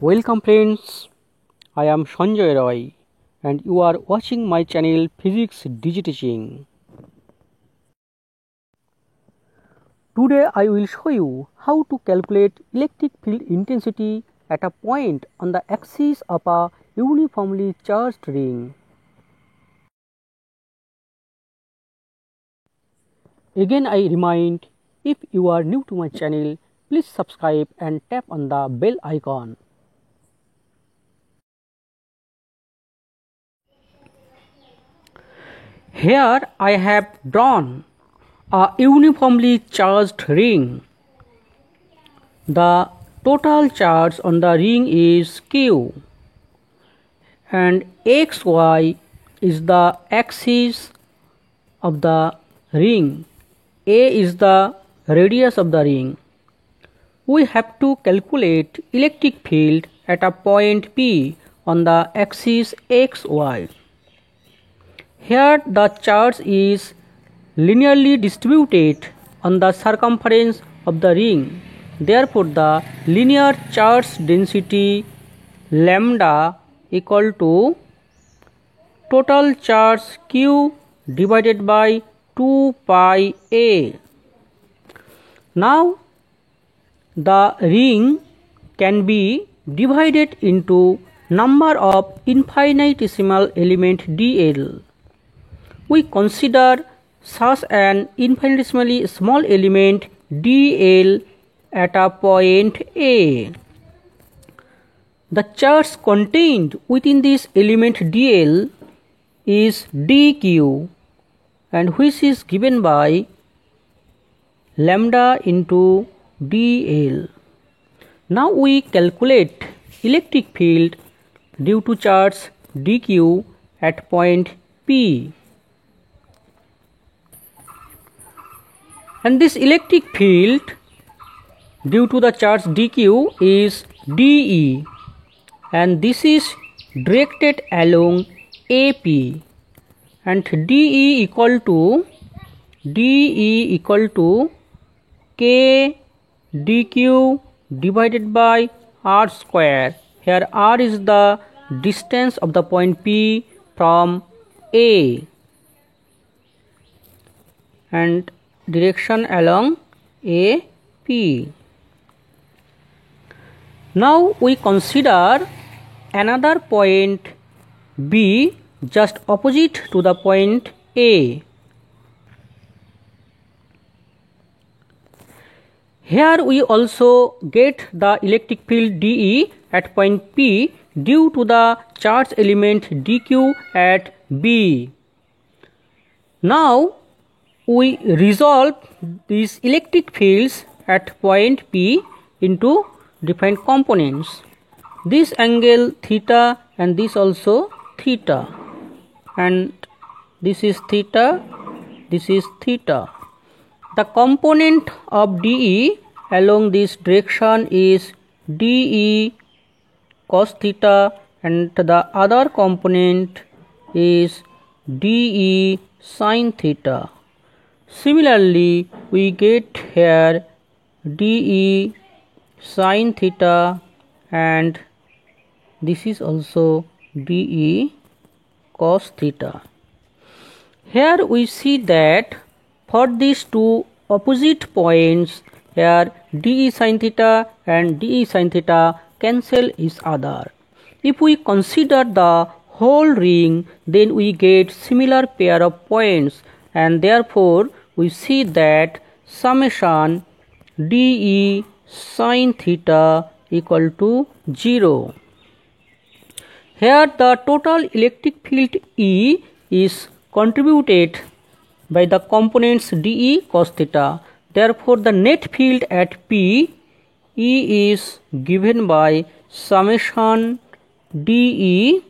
Welcome friends, I am Sanjay Roy and you are watching my channel Physics Digiteaching. Today I will show you how to calculate electric field intensity at a point on the axis of a uniformly charged ring. Again I remind, if you are new to my channel, please subscribe and tap on the bell icon. Here I have drawn a uniformly charged ring. The total charge on the ring is Q and XY is the axis of the ring. A is the radius of the ring. We have to calculate electric field at a point P on the axis XY. Here the charge is linearly distributed on the circumference of the ring. Therefore, the linear charge density lambda equal to total charge Q divided by 2 pi A. Now, the ring can be divided into number of infinitesimal element dl. We consider such an infinitesimally small element dl at a point A. The charge contained within this element dl is dq and which is given by lambda into dl. Now we calculate electric field due to charge dq at point P. And this electric field due to the charge dq is dE and this is directed along AP and dE equal to K dq divided by r square. Here r is the distance of the point P from A and direction along AP. Now we consider another point B just opposite to the point A. Here we also get the electric field dE at point P due to the charge element dq at B. Now we resolve these electric fields at point P into different components. This angle theta and this also theta, and this is theta, this is theta. The component of dE along this direction is dE cos theta and the other component is dE sin theta. Similarly, we get here dE sin theta and this is also dE cos theta. Here we see that for these two opposite points, here dE sin theta and dE sin theta cancel each other. If we consider the whole ring, then we get similar pair of points and therefore we see that summation dE sin theta equal to 0. Here the total electric field E is contributed by the components dE cos theta. Therefore, the net field at P E is given by summation dE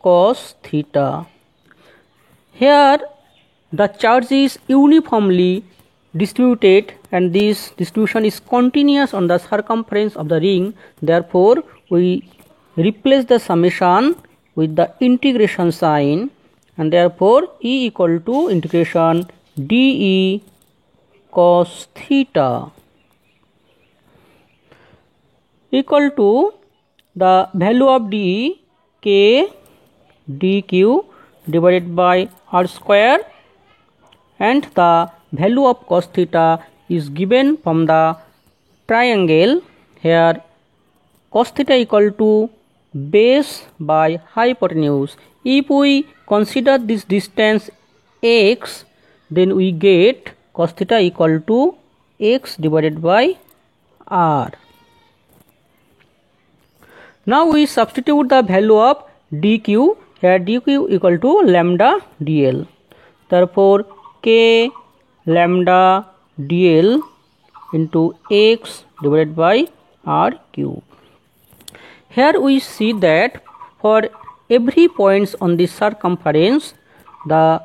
cos theta. Here the charge is uniformly distributed and this distribution is continuous on the circumference of the ring. Therefore, we replace the summation with the integration sign and therefore E equal to integration dE cos theta equal to the value of dE, k dq divided by r square, and the value of cos theta is given from the triangle. Here cos theta equal to base by hypotenuse. If we consider this distance x, then we get cos theta equal to x divided by r. Now we substitute the value of dq. Here dq equal to lambda dl. Therefore k lambda dl into x divided by r cube. Here we see that for every points on the circumference, the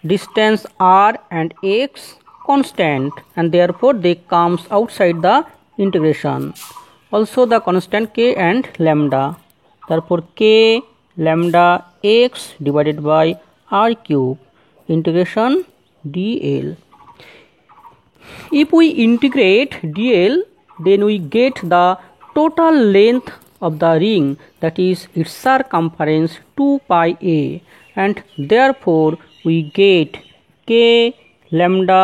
distance r and x constant, and therefore they comes outside the integration. Also the constant k and lambda. Therefore k lambda x divided by r cube integration dl. If we integrate dl, then we get the total length of the ring, that is its circumference 2 pi a, and therefore we get k lambda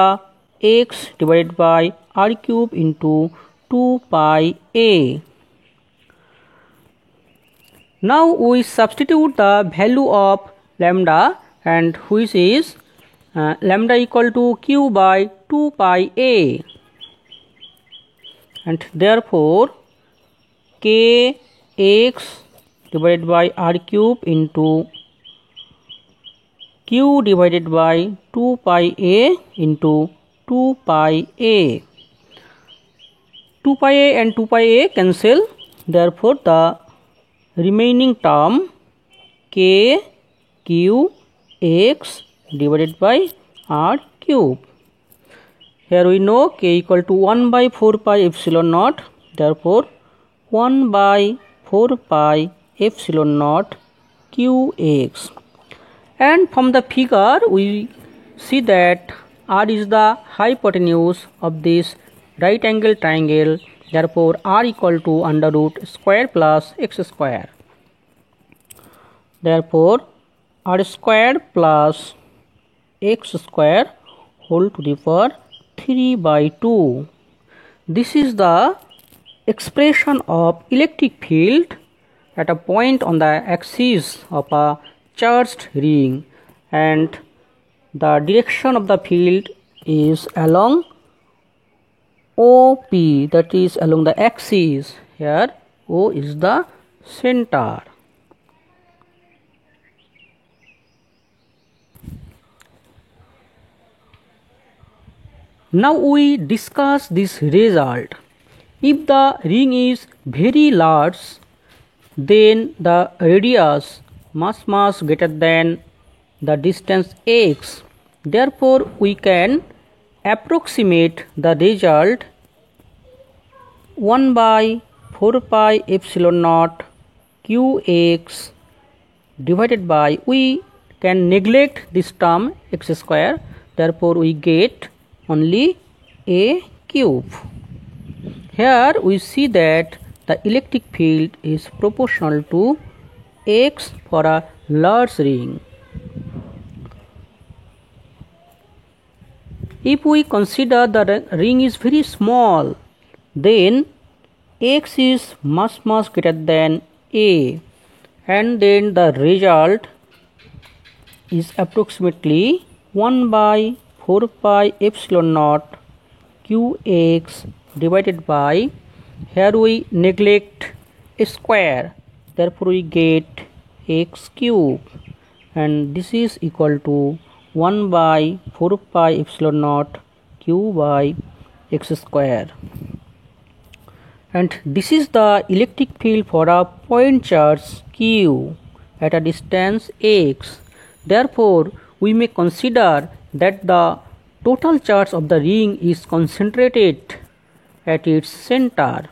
x divided by r cube into 2 pi a. Now we substitute the value of lambda, and which is lambda equal to q by 2 pi a, and therefore k x divided by r cube into q divided by 2 pi a into 2 pi a. 2 pi a and 2 pi a cancel, therefore the remaining term k q x divided by r cube. Here we know k equal to 1 by 4 pi epsilon naught, therefore 1 by 4 pi epsilon naught qx. And from the figure we see that r is the hypotenuse of this right angle triangle, therefore r equal to under root square plus x square. Therefore r square plus x square whole to the power 3 by 2. This is the expression of electric field at a point on the axis of a charged ring, and the direction of the field is along OP, that is along the axis. Here O is the center. Now we discuss this result. If the ring is very large, then the radius much greater than the distance x. Therefore we can approximate the result 1 by 4 pi epsilon naught qx divided by, we can neglect this term x square, therefore we get only a cube. Here we see that the electric field is proportional to x for a large ring. If we consider the ring is very small, then x is much greater than a, and then the result is approximately 1 by 4 pi epsilon naught qx divided by, here we neglect a square, therefore we get x cube, and this is equal to 1 by 4 pi epsilon naught q by x square. And this is the electric field for a point charge q at a distance x. Therefore we may consider that the total charge of the ring is concentrated at its center.